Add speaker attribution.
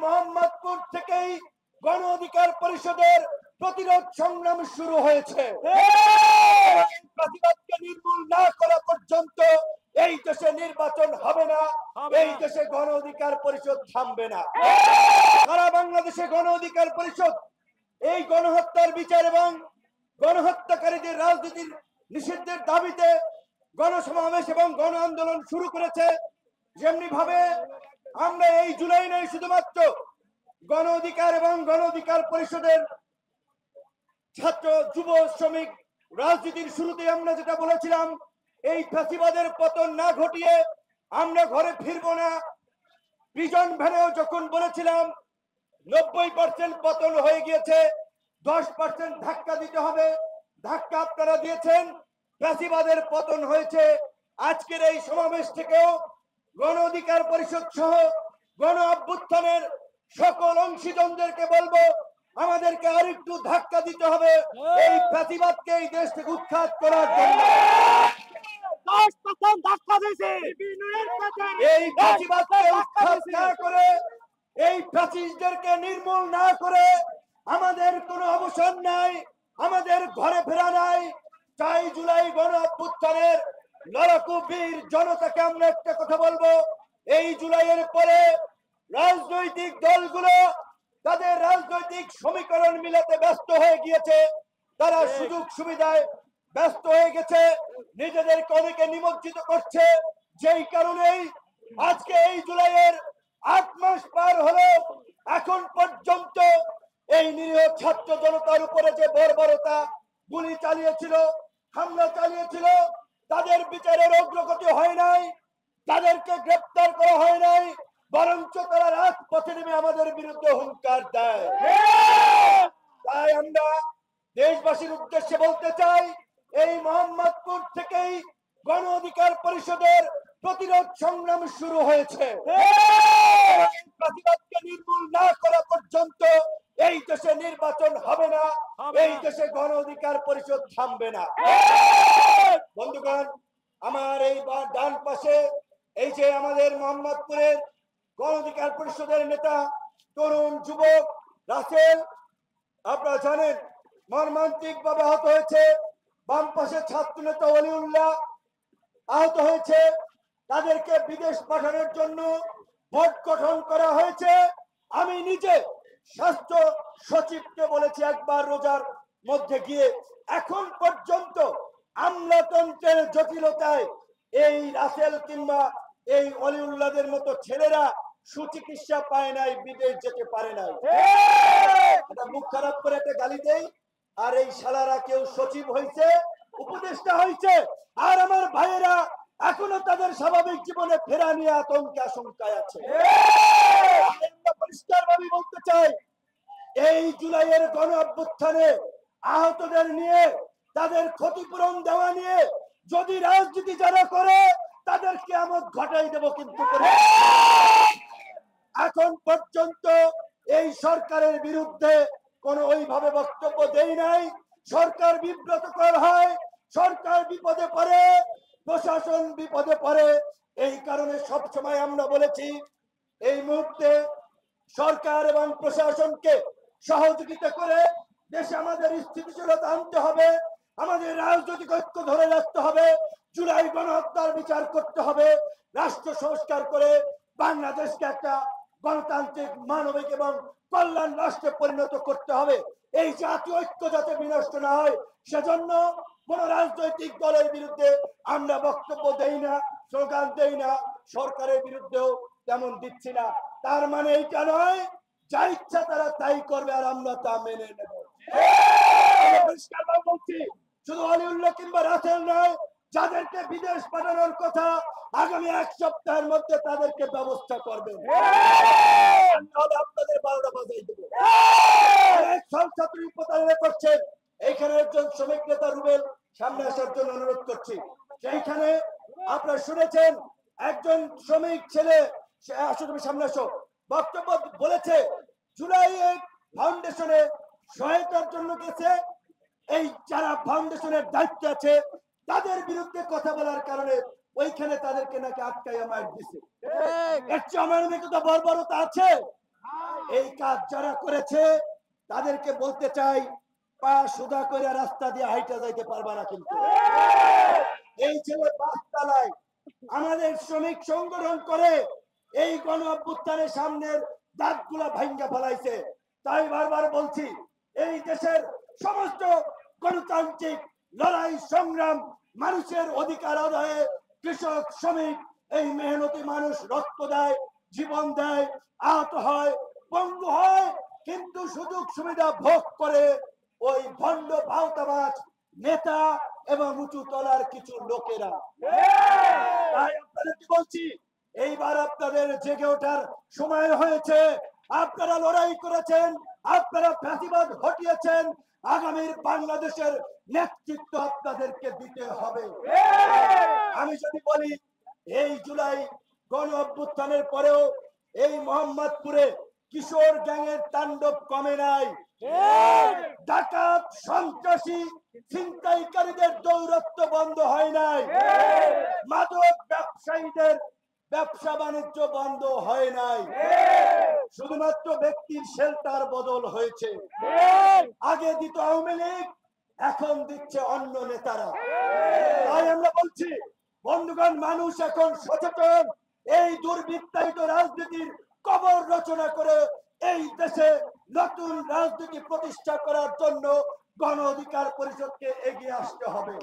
Speaker 1: মোহাম্মদপুর থেকেই গণ অধিকার পরিষদের প্রতিরোধ সংগ্রাম শুরু হয়েছে। প্রতিবাদকে নির্মূল না করা পর্যন্ত এই দেশে নির্বাচন হবে না, এই দেশে গণ অধিকার পরিষদ থামবে না। সারা বাংলাদেশে গণ অধিকার পরিষদ এই গণহত্যার বিচার এবং গণহত্যাকারীদের রাজনীতির নিষিদ্ধের দাবিতে গণসমাবেশ এবং গণ আন্দোলন শুরু করেছে। যেমনি ভাবে আমরা এই জুলাই নয়, শুধুমাত্র গণ অধিকার এবং গণ অধিকার পরিষদের ছাত্র যুব শ্রমিক রাজনীতির শুরুতে আমরা যেটা বলেছিলাম, এই ফ্যাসিবাদের পতন না ঘটিয়ে আমরা ঘরে ফিরবো না। প্রিজন ভ্যানেও যখন বলেছিলাম 90% পতন হয়ে গিয়েছে, 10% ধাক্কা দিতে হবে, ধাক্কা আপনারা দিয়েছেন, ফ্যাসিবাদের পতন হয়েছে। আজকের এই সমাবেশ থেকেও গণ অধিকার পরিষদ সহ গণ অভ্যুত্থানের সকল অংশীজনদেরকে বলবো, আমাদেরকে আরেকটু ধাক্কা দিতে হবে এই ফ্যাসিবাদকে এই দেশ থেকে উৎখাত করার জন্য। এই ফ্যাসিবাদকে উৎখাত না করে, এই ফ্যাসিস্টদেরকে নির্মূল না করে আমাদের কোনো অবসর নাই, আমাদের ঘরে ফেরা নাই। চাই জুলাই গণ অভ্যুত্থানের লড়াকু বীর জনতাকে আমরা একটা কথা বলবো, এই জুলাইয়ের পরে রাজনৈতিক দলগুলো তাদের রাজনৈতিক সমীকরণ মিলাতে ব্যস্ত হয়ে গিয়েছে, তারা সুযোগ সুবিধায় ব্যস্ত হয়ে গেছে, নিজেদেরকে অনেকে নিমজ্জিত করছে। যেই কারণেই আজকে এই জুলাইয়ের 8 মাস পার হলো, এখন পর্যন্ত এই নিরীহ ছাত্র জনতার উপরে যে বর্বরতা গুলি চালিয়েছিল, হামলা চালিয়েছিল, তাদের বিচারের অগ্রগতি হয় নাই, তাদেরকে গ্রেপ্তার করা হয় নাই, বরঞ্চ তারা রাজপথে নেমে আমাদের বিরুদ্ধে হুঙ্কার দেয়। তাই আমরা দেশবাসীর উদ্দেশ্যে বলতে চাই, এই মোহাম্মদপুর থেকেই গণ অধিকার পরিষদের প্রতিরোধ সংগ্রাম শুরু হয়েছে। প্রতিবাদকে নির্মূল না করা পর্যন্ত এই দেশে নির্বাচন হবে না, এই দেশে গণ অধিকার পরিষদ থামবে না। বন্ধুগণ, আমার এই ডান পাশে এই যে আমাদের মোহাম্মদপুরের গণ অধিকার পরিষদের নেতা তরুণ যুবক রাসেল, আপনারা জানেন মর্মান্তিক ভাবে আহত হয়েছে। বাম পাশে ছাত্র নেতা ওলিউল্লাহ আহত হয়েছে, তাদেরকে বিদেশ পাঠানোর জন্য ভোট গঠন করা হয়েছে। আমি নিজে স্বাস্থ্য সচিবকে বলেছি একবার রোজার মধ্যে গিয়ে, এখন পর্যন্ত আমলাতন্ত্রের জটিলতায় এই রাসেল কিংবা এই ওলিউল্লাহদের মতো ছেলেরা সুচিকিৎসা পায় নাই, বিদেশ যেতে পারে নাই। মুখ খারাপ করে একটা গালি দেই, আর এই শালারা কেউ সচিব হয়েছে, উপদেষ্টা হয়েছে, আর আমার ভাইয়েরা এখনো তাদের স্বাভাবিক জীবনে ফেরা নিয়ে আতঙ্কে আশঙ্কায় আছে। পরিষ্কার ভাবে বলতে চাই, এই জুলাইয়ের গণ অভ্যুত্থানে আহতদের নিয়ে, তাদের ক্ষতিপূরণ দেওয়া নিয়ে যদি রাজনীতি যারা করে তাদের কিয়ামত ঘটাই দেব। কিন্তু এখন পর্যন্ত এই সরকারের বিরুদ্ধে কোন ওইভাবে বক্তব্য দেই নাই। সরকার বিব্রতকর হয়, সরকার বিপদে পড়ে, প্রশাসন বিপদে পড়ে। এই কারণে সবসময় আমরা বলেছি, এই মুহূর্তে সরকার এবং প্রশাসনকে সহযোগিতা করে দেশে আমাদের স্থিতিশীলতা আনতে হবে, আমাদের রাজনৈতিক ঐক্য ধরে রাখতে হবে, জুলাই গণহত্যার বিচার করতে হবে, রাষ্ট্র সংস্কার করে বাংলাদেশকে একটা গণতান্ত্রিক, মানবিক এবং কল্যাণ রাষ্ট্রে পরিণত করতে হবে। এই জাতীয় ঐক্য যাতে বিনষ্ট না হয়, সেজন্য কোন রাজনৈতিক দলের বিরুদ্ধে আমরা বক্তব্য দেই না, স্লোগান দেই না, সরকারের বিরুদ্ধেও তেমন দিচ্ছি না। তার মানে এইটা নয় যা ইচ্ছা তারা তাই করবে আর আমরা তা মেনে নেব। পরিষ্কারভাবে বলছি, শুধু ওলিউল্লাহ কিংবা রাসেল নয়, যাদেরকে বিদেশ পাঠানোর কথা আগামী 1 সপ্তাহের মধ্যে তাদেরকে ব্যবস্থা করবেন, আপনাদের 12টা বাজাই দেব। ছাত্র প্রতারণা করছেন, এইখানে একজন শ্রমিক নেতা রুবেল সামনে আসার জন্য অনুরোধ করছি। সেইখানে আপনারা শুনেছেন একজন শ্রমিক ছেলে, আসলে সামনে আসো, বক্তব্য বলেছে জুলাই ফাউন্ডেশনে সহায়তার জন্য গেছে, এই যারা ফাউন্ডেশনের দায়িত্ব আছে তাদের বিরুদ্ধে কথা বলার কারণে ওইখানে তাদেরকে নাকি আটকাইয়া মার দিছে। এর চেয়ে আমার মেয়ে তো বর্বরতা আছে? এই কাজ যারা করেছে তাদেরকে বলতে চাই, পা সুদা করে রাস্তা দিয়ে হাইটা যাইতে পারবা না। কিন্তু এই ছেলে পাঁচতলায় আমাদের শ্রমিক সংগঠন করে এই গণ অভ্যুত্থানের সামনের দাঁতগুলা ভাঙ্গা ফেলাইছে। তাই বারবার বলছি, এই দেশের সমস্ত গণতান্ত্রিক লড়াই সংগ্রাম, মানুষের অধিকার আদায়ে কৃষক শ্রমিক এই মেহনতি মানুষ রক্ত দেয়, জীবন দেয়, আহত হয়, পঙ্গু হয়, কিন্তু সুযোগ সুবিধা ভোগ করে ওই ভণ্ড ভাওতাবাজ নেতা এবং উঁচু তলার কিছু লোকেরা। তাই আপনাদেরকে বলছি, এইবার আপনাদের জেগে ওঠার সময় হয়েছে। আপনারা লড়াই করেছেন, আপনারা ফ্যাসিবাদ হটিয়েছেন, আগামীর বাংলাদেশের নেতৃত্ব আপনাদেরকে দিতে হবে। আমি যদি বলি, এই জুলাই গণ অভ্যুত্থানের পরেও এই মোহাম্মদপুরে কিশোর গ্যাংয়ের তাণ্ডব কমে নাই। ডাকাত, সন্ত্রাসী, ছিনতাইকারীদের দৌরাত্ম্য বন্ধ হয় নাই। মাদক ব্যবসায়ীদের ব্যবসা বাণিজ্য বন্ধ হয় নাই। শুধুমাত্র ব্যক্তির শেল্টার বদল হয়েছে। আগে দিত আওয়ামী লীগ, এখন দিচ্ছে অন্য নেতারা। তাই আমরা বলছি, বন্ধুগণ, মানুষ এখন সচেতন। এই দুর্বৃত্তায়িত রাজনীতির কবর রচনা করে এই দেশে নতুন রাজনীতি প্রতিষ্ঠা করার জন্য গণ অধিকার পরিষদকে এগিয়ে আসতে হবে।